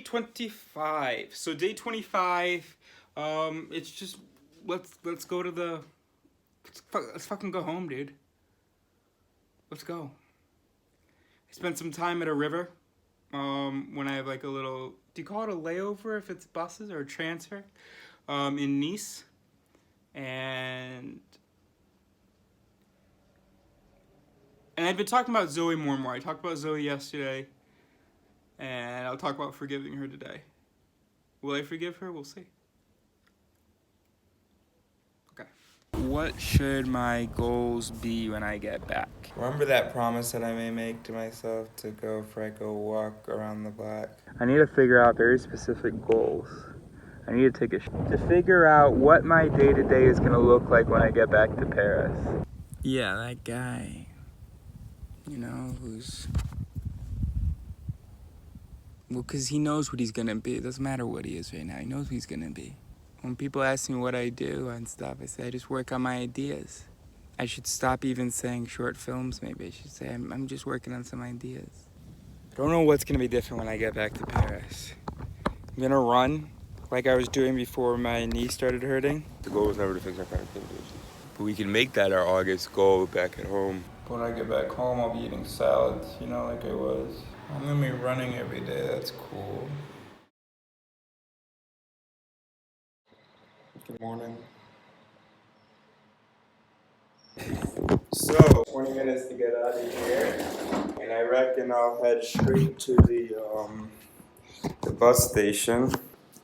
25. So day 25, it's just let's go to the let's fucking go home, dude. Let's go. I spent some time at a river. When I have like a little, do you call it a layover if it's buses or a transfer? In Nice. And I've been talking about Zoe more and more. I talked about Zoe yesterday, and I'll talk about forgiving her today. Will I forgive her? We'll see. Okay. What should my goals be when I get back? Remember that promise that I may make to myself to go for like a walk around the block? I need to figure out very specific goals. I need to take to figure out what my day-to-day is going to look like when I get back to Paris. Yeah, that guy. You know, who's... Well, because he knows what he's going to be. It doesn't matter what he is right now. He knows what he's going to be. When people ask me what I do and stuff, I say I just work on my ideas. I should stop even saying short films, maybe. I should say I'm just working on some ideas. I don't know what's going to be different when I get back to Paris. I'm going to run like I was doing before my knee started hurting. The goal was never to fix our productivity. But we can make that our August goal back at home. When I get back home, I'll be eating salads, you know, like I was. I'm gonna be running every day, that's cool. Good morning. So, 20 minutes to get out of here, and I reckon I'll head straight to the bus station.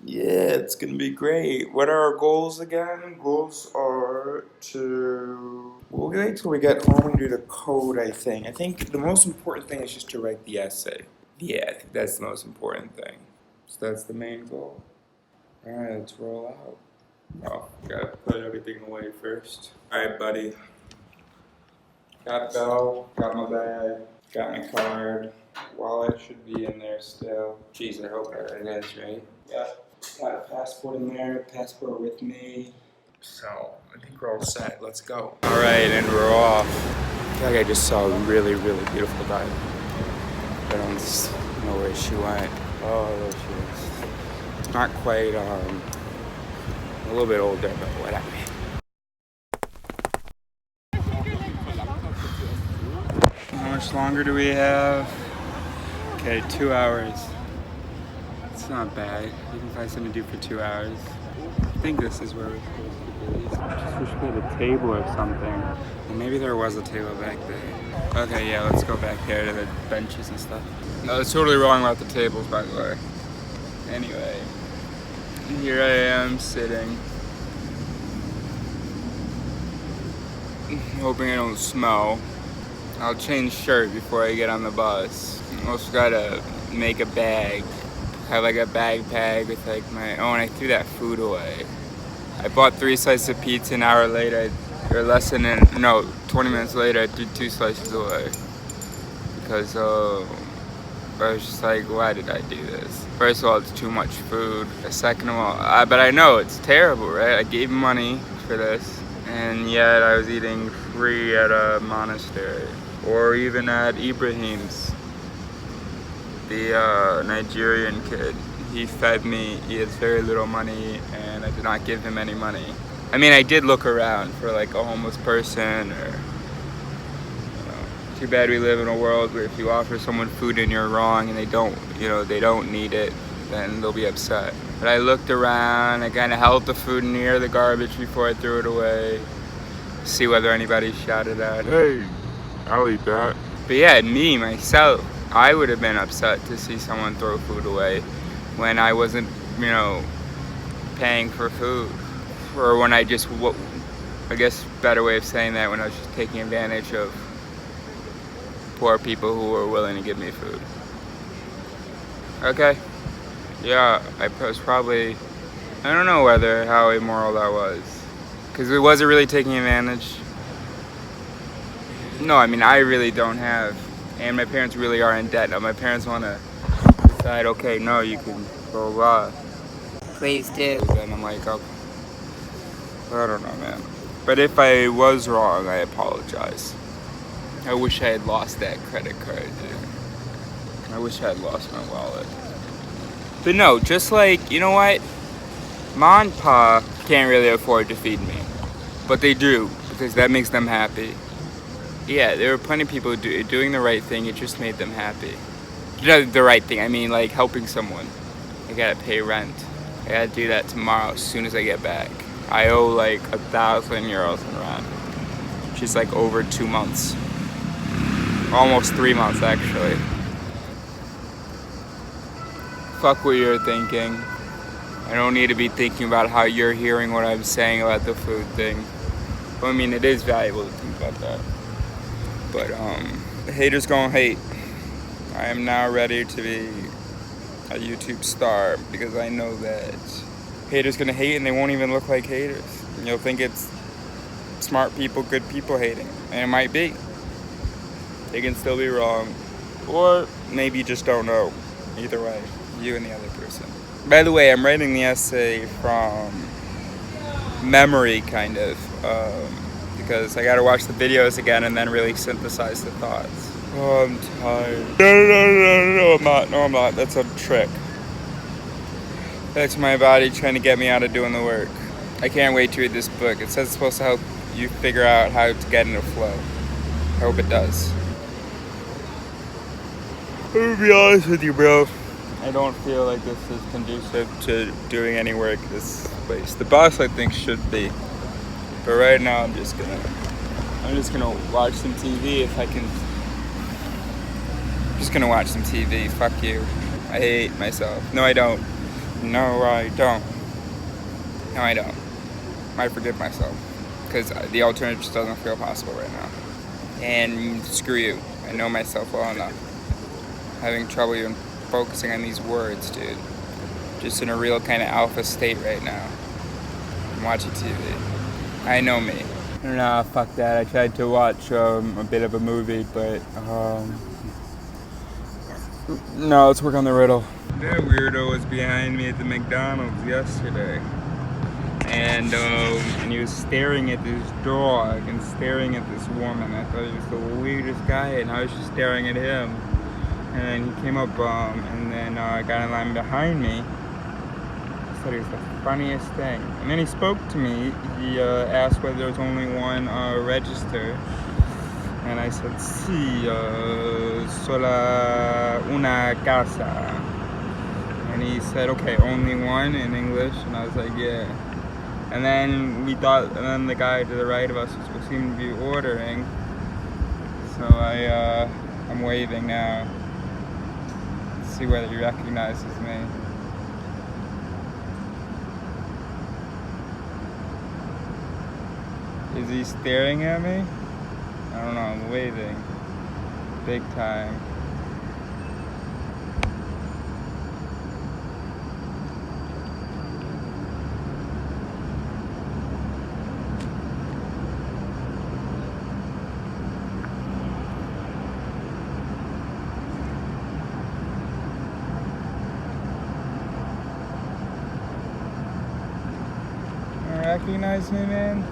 Yeah, it's gonna be great. What are our goals again? Goals are to... We'll wait till we get home and do the code, I think. I think the most important thing is just to write the essay. Yeah, I think that's the most important thing. So that's the main goal. Alright, let's roll out. Oh, gotta put everything away first. Alright, buddy. Got bell, got my bag, got my card. Wallet should be in there still. Jeez, I hope it is, right? Yeah. Got a passport in there, passport with me. So, I think we're all set. Let's go. Alright, and we're off. I feel like I just saw a really, really beautiful dive. I don't know where she went. Oh, there she is. It's not quite, a little bit older, but whatever. How much longer do we have? Okay, 2 hours. It's not bad. You can find something to do for 2 hours. I think this is where we're supposed to be. I just wish we had a table or something. Well, maybe there was a table back there. Okay, yeah, let's go back there to the benches and stuff. No, that's totally wrong about the tables, by the way. Anyway, here I am sitting. Hoping I don't smell. I'll change shirt before I get on the bus. I also gotta make a bag. Have like a backpack with like my, oh, and I threw that food away. I bought 3 slices of pizza. An hour later, or less than 20 minutes later, I threw 2 slices away. Because I was just like, why did I do this? First of all, it's too much food. Second of all, but I know it's terrible, right? I gave money for this, and yet I was eating free at a monastery. Or even at Ibrahim's. The Nigerian kid, he fed me. He has very little money, and I did not give him any money. I mean, I did look around for like a homeless person, or, you know, too bad we live in a world where if you offer someone food and you're wrong and they don't, they don't need it, then they'll be upset. But I looked around, I kind of held the food near the garbage before I threw it away, see whether anybody shouted at it. Hey, I'll eat that. But yeah, me, myself, I would have been upset to see someone throw food away when I wasn't, paying for food. Or when I just, I guess better way of saying that, when I was just taking advantage of poor people who were willing to give me food. Okay. Yeah, I was probably, I don't know how immoral that was. Because it wasn't really taking advantage. No, I mean, I really don't have. And my parents really are in debt. Now, my parents want to decide, okay, no, you can blah, blah. Please do. Then I'm like, oh, I don't know, man. But if I was wrong, I apologize. I wish I had lost that credit card, dude. I wish I had lost my wallet. But no, just like, you know what? Ma and Pa can't really afford to feed me. But they do, because that makes them happy. Yeah, there were plenty of people doing the right thing. It just made them happy. You know, the right thing, I mean, like helping someone. I gotta pay rent. I gotta do that tomorrow as soon as I get back. I owe like 1,000 euros in rent, which is like over 2 months. Almost 3 months, actually. Fuck what you're thinking. I don't need to be thinking about how you're hearing what I'm saying about the food thing. Well, I mean, it is valuable to think about that. But, the haters gonna hate. I am now ready to be a YouTube star because I know that haters gonna hate and they won't even look like haters. And you'll think it's smart people, good people hating. And it might be. They can still be wrong. Or maybe you just don't know. Either way, you and the other person. By the way, I'm writing the essay from memory, kind of. Because I gotta watch the videos again and then really synthesize the thoughts. Oh, I'm tired. No, I'm not. No, I'm not. That's a trick. That's my body trying to get me out of doing the work. I can't wait to read this book. It says it's supposed to help you figure out how to get into flow. I hope it does. I'm gonna be honest with you, bro. I don't feel like this is conducive to doing any work this place. The boss, I think, should be. But right now, I'm just gonna watch some TV if I can. I'm just gonna watch some TV. Fuck you. I hate myself. No, I don't. No, I don't. No, I don't. I forgive myself because the alternative just doesn't feel possible right now. And screw you. I know myself well enough. Having trouble even focusing on these words, dude. Just in a real kind of alpha state right now. I'm watching TV. I know me. Nah, fuck that. I tried to watch a bit of a movie, but no, let's work on the riddle. That weirdo was behind me at the McDonald's yesterday, and he was staring at this dog and staring at this woman. I thought he was the weirdest guy, and I was just staring at him. And then he came up, and then got in line behind me. I thought he was the funniest thing. And then he spoke to me. He asked whether there was only one register. And I said, sí, sola una casa. And he said, okay, only one in English. And I was like, yeah. And then the guy to the right of us seemed to be ordering. So I'm waving now. See whether he recognizes me. Is he staring at me? I don't know, I'm waving. Big time. Recognize me, man?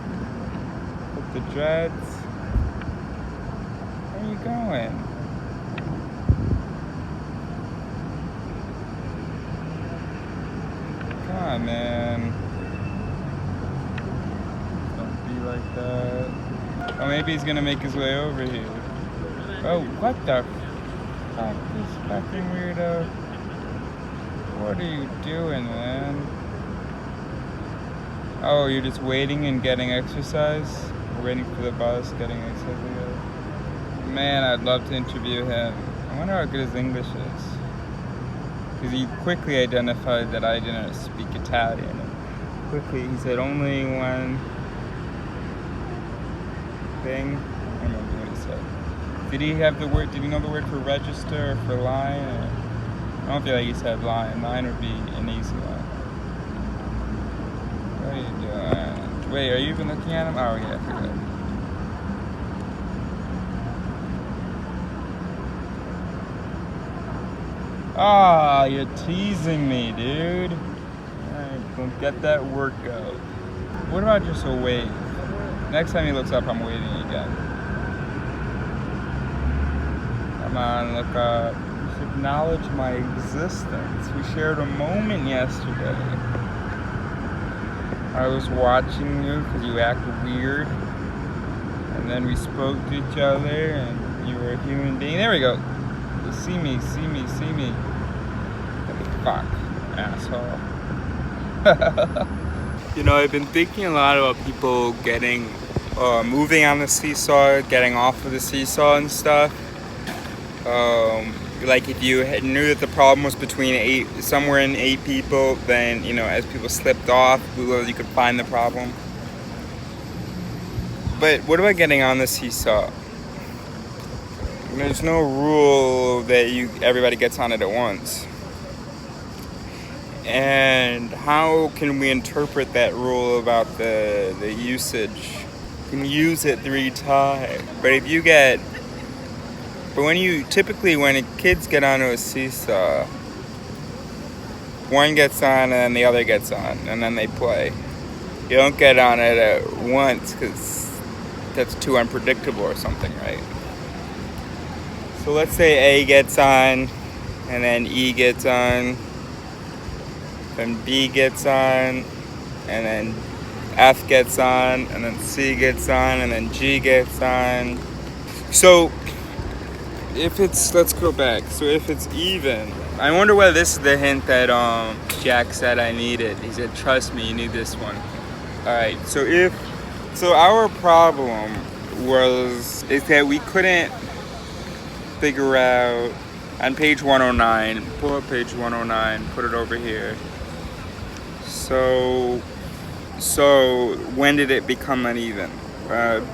With the dreads? Where are you going? Come on, man. Don't be like that. Oh, maybe he's gonna make his way over here. Oh, what the fuck? This fucking weirdo. What are you doing, man? Oh, you're just waiting and getting exercise? We're waiting for the bus, getting exercise. Man, I'd love to interview him. I wonder how good his English is. Because he quickly identified that I didn't speak Italian. And quickly, he said only one thing. I don't remember what he said. Did he know the word for register or for line? Or, I don't feel like he said line. Line would be an easy one. What are you doing? Wait, are you even looking at him? Oh, yeah, I forgot. Ah, you're teasing me, dude. Alright, don't get that workout. What about just a wave? Next time he looks up, I'm waving again. Come on, look up. You should acknowledge my existence. We shared a moment yesterday. I was watching you because you act weird. And then we spoke to each other and you were a human being. There we go. See me. Fuck, asshole. You know, I've been thinking a lot about people moving on the seesaw, getting off of the seesaw and stuff. Like if you knew that the problem was between somewhere in 8 people, then, you know, as people slipped off, you could find the problem. But what about getting on the seesaw? There's no rule that everybody gets on it at once. And how can we interpret that rule about the usage? You can use it 3 times. But when kids get onto a seesaw, one gets on and then the other gets on, and then they play. You don't get on it at once because that's too unpredictable or something, right? So let's say A gets on, and then E gets on, then B gets on, and then F gets on, and then C gets on, and then G gets on. So let's go back. So if it's even, I wonder whether this is the hint that Jack said I needed. He said, trust me, you need this one. Alright, so our problem is that we couldn't figure out on page 109, pull up page 109, put it over here. So when did it become uneven?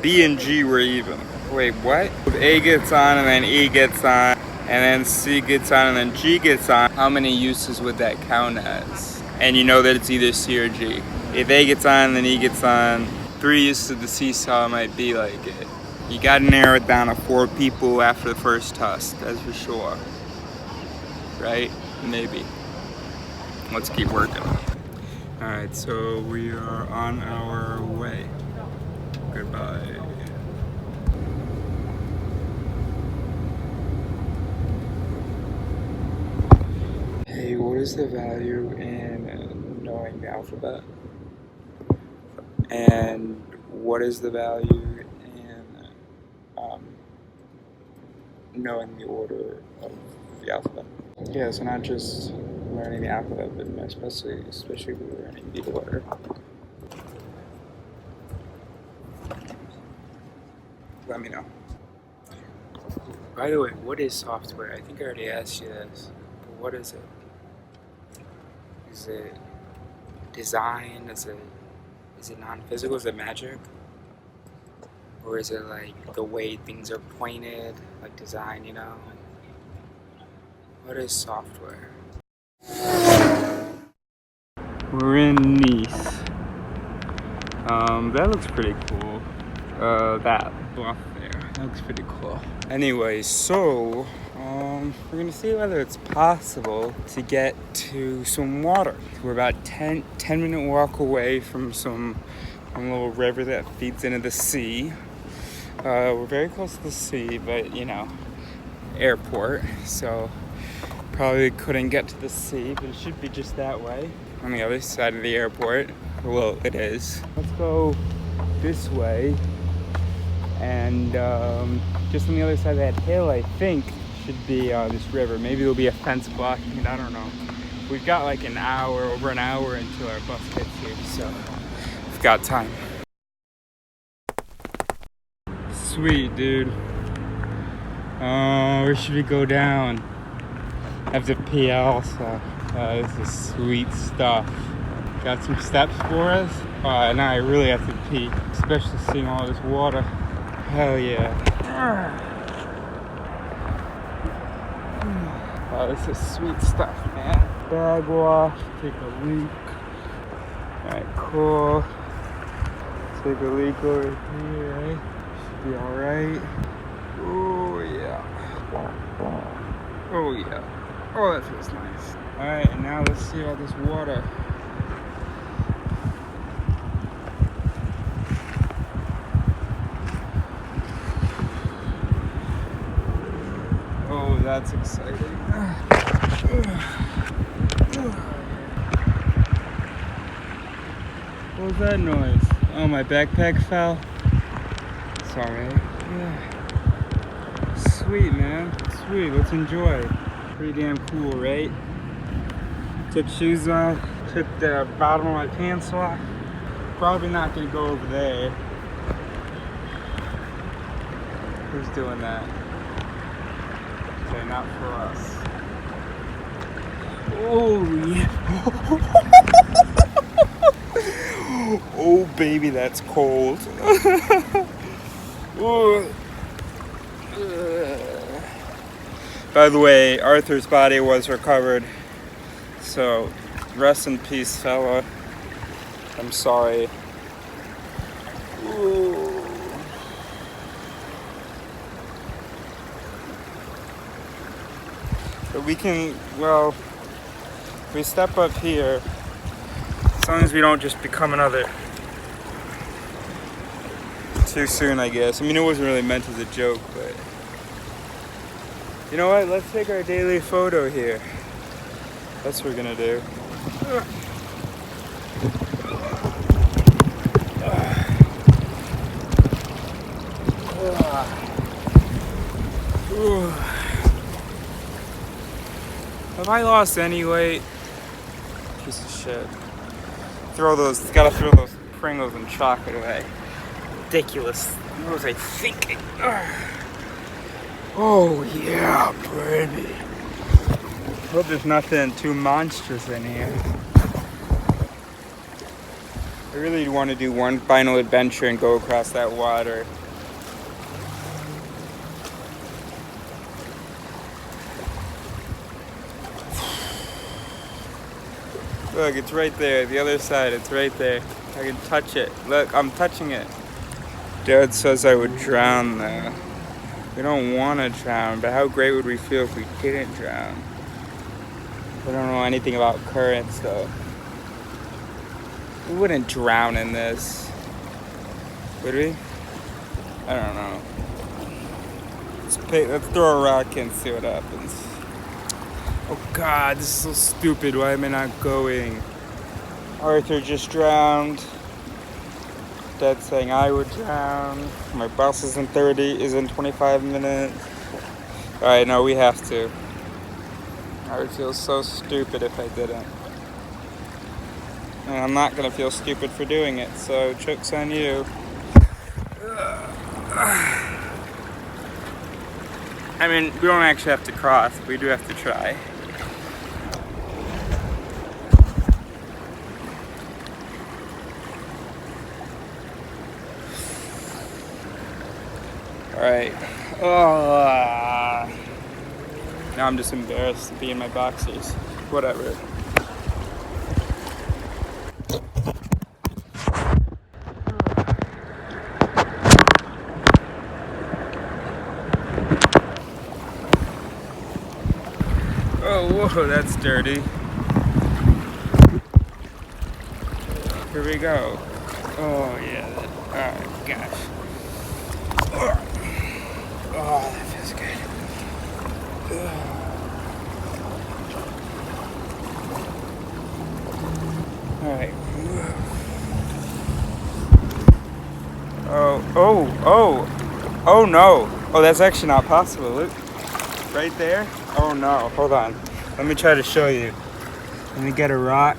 B and G were even. Wait, what? If A gets on and then E gets on, and then C gets on and then G gets on, how many uses would that count as? And you know that it's either C or G. If A gets on and then E gets on, 3 uses of the seesaw might be like it. You gotta narrow it down to 4 people after the first test, that's for sure. Right? Maybe. Let's keep working. Alright, so we are on our way. Goodbye. Hey, what is the value in knowing the alphabet? And what is the value in knowing the order of the alphabet? Yeah, so not just learning the alphabet, but especially learning the order. Let me know. By the way, what is software? I think I already asked you this, but what is it? Is it design? Is it non-physical? Is it magic? Or is it like the way things are pointed, like design, you know? What is software? We're in Nice. That looks pretty cool. That bluff there, that looks pretty cool. Anyway, so we're gonna see whether it's possible to get to some water. We're about 10-minute walk away from some little river that feeds into the sea. We're very close to the sea, but you know, airport, so probably couldn't get to the sea, but it should be just that way on the other side of the airport. Well, it is. Let's go this way, and just on the other side of that hill, I think, should be this river. Maybe there'll be a fence blocking it, I don't know. We've got like over an hour until our bus gets here, so we've got time. Sweet, dude. Where should we go down? I have to pee also. This is sweet stuff. Got some steps for us? Now I really have to pee, especially seeing all this water. Hell yeah. Oh, this is sweet stuff, man. Bag wash, take a leak. Alright, cool. Take a leak over here, right? Should be alright. Oh yeah. Oh yeah. Oh, that feels nice. Alright, and now let's see all this water. Oh, that's exciting. What was that noise? Oh, my backpack fell. Sorry. Yeah. Sweet, man. Sweet. Let's enjoy. Pretty damn cool, right? Took shoes off. Took the bottom of my pants off. Probably not gonna go over there. Who's doing that? Okay, not for us. Oh, yeah. Oh, baby, that's cold. By the way, Arthur's body was recovered. So, rest in peace, fella. I'm sorry. Ooh. But we can, well, if we step up here, as long as we don't just become another too soon, I guess. I mean, it wasn't really meant as a joke, but you know what? Let's take our daily photo here. That's what we're gonna do. Have I lost any weight? Piece of shit. Gotta throw those Pringles and chocolate away. Ridiculous. What was I thinking? Oh yeah, baby. Hope there's nothing too monstrous in here. I really want to do one final adventure and go across that water. Look, it's right there. The other side, it's right there. I can touch it. Look, I'm touching it. Dad says I would drown though. We don't want to drown, but how great would we feel if we didn't drown? I don't know anything about currents though. We wouldn't drown in this. Would we? I don't know. Let's throw a rock and see what happens. Oh God, this is so stupid. Why am I not going? Arthur just drowned. Dad's saying I would drown. My bus is in 25 minutes. Alright, no, we have to. I would feel so stupid if I didn't. And I'm not gonna feel stupid for doing it, so joke's on you. I mean, we don't actually have to cross, but we do have to try. Alright. Now I'm just embarrassed to be in my boxers. Whatever. Oh, whoa, that's dirty. Here we go. Oh, yeah. Oh, gosh. Oh, that feels good. Alright. Oh no. Oh, that's actually not possible. Look. Right there? Oh no. Hold on. Let me try to show you. Let me get a rock.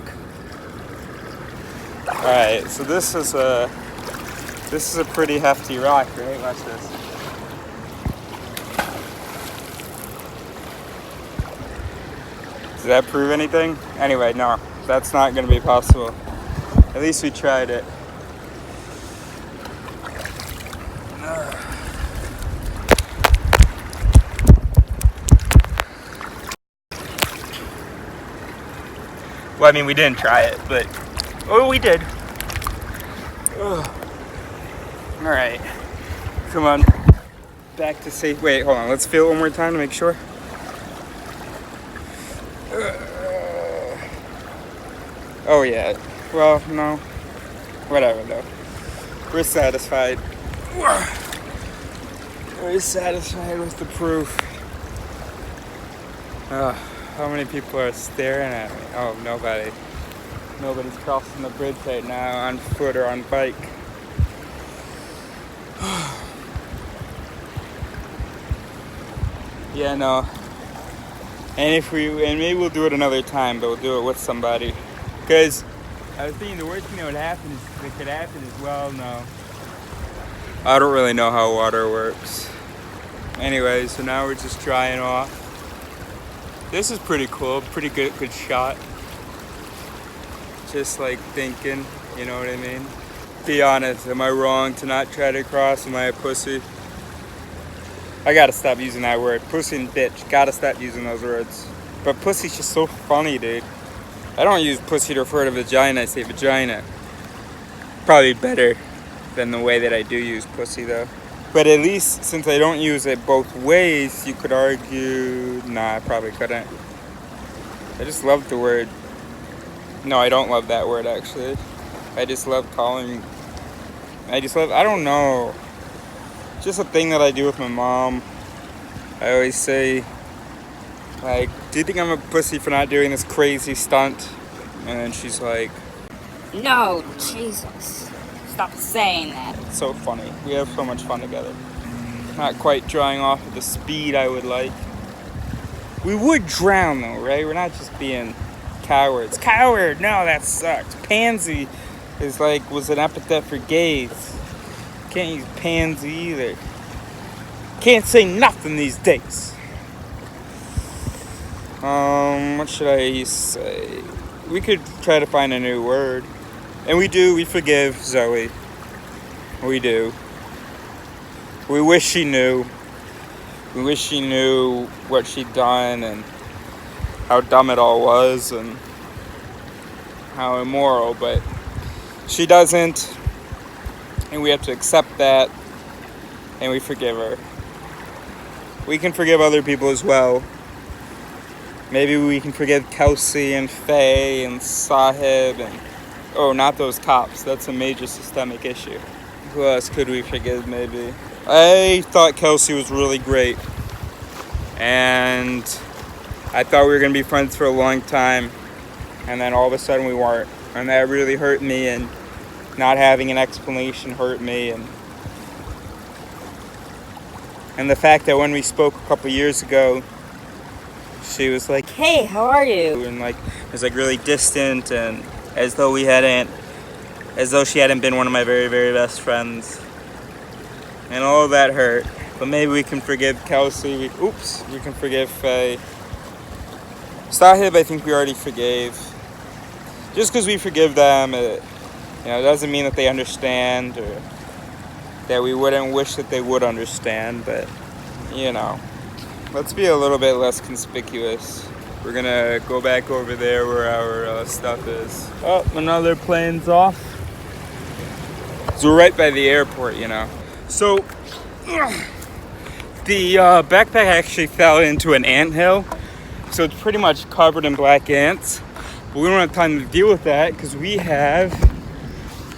Alright, so this is a pretty hefty rock, right? Watch this. Does that prove anything? Anyway, no. That's not going to be possible. At least we tried it. Well, I mean, we didn't try it, but... Oh, we did. Alright. Come on. Back to safe. Wait, hold on. Let's feel it one more time to make sure. Oh, yeah. Well, no. Whatever, though. We're satisfied. We're satisfied with the proof. How many people are staring at me? Oh, nobody. Nobody's crossing the bridge right now on foot or on bike. Yeah, no. And maybe we'll do it another time, but we'll do it with somebody. Because I was thinking the worst thing that could happen is, well, no. I don't really know how water works. Anyway, so now we're just drying off. This is pretty cool, pretty good shot. Just like thinking, you know what I mean? Be honest, am I wrong to not try to cross? Am I a pussy? I gotta stop using that word. Pussy and bitch, gotta stop using those words. But pussy's just so funny, dude. I don't use pussy to refer to vagina, I say vagina. Probably better than the way that I do use pussy though. But at least since I don't use it both ways, you could argue, nah, I probably couldn't. I just love the word. No, I don't love that word actually. I just love I don't know. It's just a thing that I do with my mom. I always say, like, do you think I'm a pussy for not doing this crazy stunt? And then she's like, no, Jesus. Stop saying that. it's so funny. We have so much fun together. Not quite drying off at the speed I would like. We would drown though, right? We're not just being cowards. Coward! No, that sucks. Pansy was an epithet for gays. Can't use pansy either. Can't say nothing these days. What should I say? We could try to find a new word. And we forgive Zoe. We do. We wish she knew. We wish she knew what she'd done and how dumb it all was and how immoral, but she doesn't. And we have to accept that, and we forgive her. We can forgive other people as well. Maybe we can forgive Kelsey and Faye and Sahib and... Oh, not those cops. That's a major systemic issue. Who else could we forgive, maybe? I thought Kelsey was really great. And I thought we were going to be friends for a long time. And then all of a sudden we weren't. And that really hurt me, and not having an explanation hurt me. And the fact that when we spoke a couple years ago, she was like, Hey, how are you? and like it was like really distant, and as though she hadn't been one of my very, very best friends. And all of that hurt. But maybe we can forgive Kelsey. We can forgive Faye. Sahib, I think we already forgave. Just because we forgive them, it doesn't mean that they understand, or that we wouldn't wish that they would understand. But let's be a little bit less conspicuous. We're gonna go back over there where our stuff is. Oh, another plane's off. So we're right by the airport, So the backpack actually fell into an anthill, so it's pretty much covered in black ants. But we don't have time to deal with that because we have...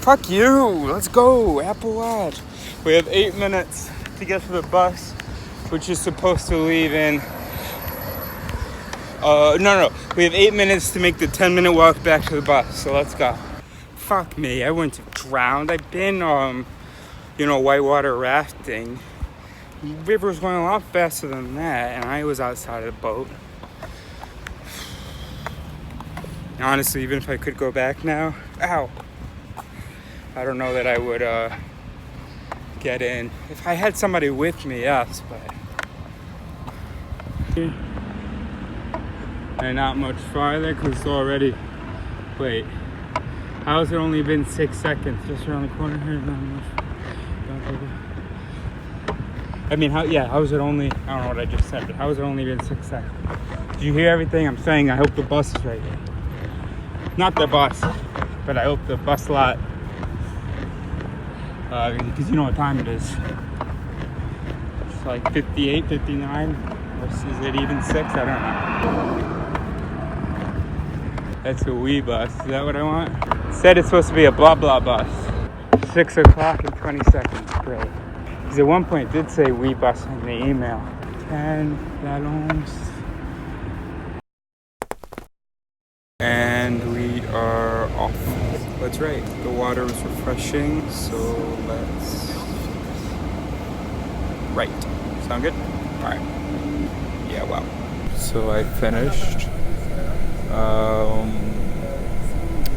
Fuck you! Let's go! Apple Watch! We have 8 minutes to get to the bus, which is supposed to leave in... No. We have 8 minutes to make the 10-minute walk back to the bus, so let's go. Fuck me, I wouldn't have drowned. I've been, whitewater rafting. The river was going a lot faster than that, and I was outside of the boat. Honestly, even if I could go back now, I don't know that I would get in. If I had somebody with me, yes, but... And not much farther, because it's already... Wait. How has it only been 6 seconds? Just around the corner here, not much. How is it only... I don't know what I just said, but how has it only been 6 seconds? Did you hear everything I'm saying? I hope the bus is right here. Not the bus, but I hope the bus lot. Because you know what time it is. It's like 58, 59. Or is it even 6? I don't know. That's a wee bus. Is that what I want? It said it's supposed to be a blah blah bus. 6 o'clock and 20 seconds. Great. Because at one point it did say wee bus in the email. 10 gallons. are off. That's right. The water was refreshing, so let's... Right. Sound good? Alright. Yeah, well. So I finished.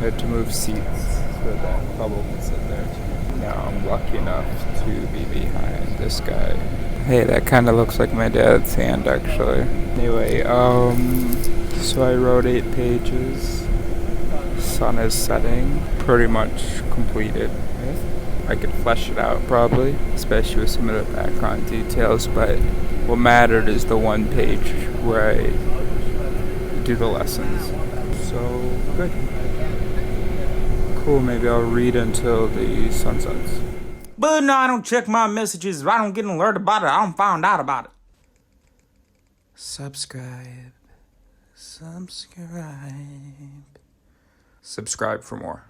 Had to move seats so that bubble can sit there. Now I'm lucky enough to be behind this guy. Hey, that kind of looks like my dad's hand, actually. Anyway, so I wrote 8 pages. Sun is setting. Pretty much completed. I could flesh it out, probably, especially with some of the background details, but what mattered is the one page where I do the lessons. So, good. Cool, maybe I'll read until the sun sets. But no, I don't check my messages. If I don't get an alert about it, I don't find out about it. Subscribe. Subscribe for more.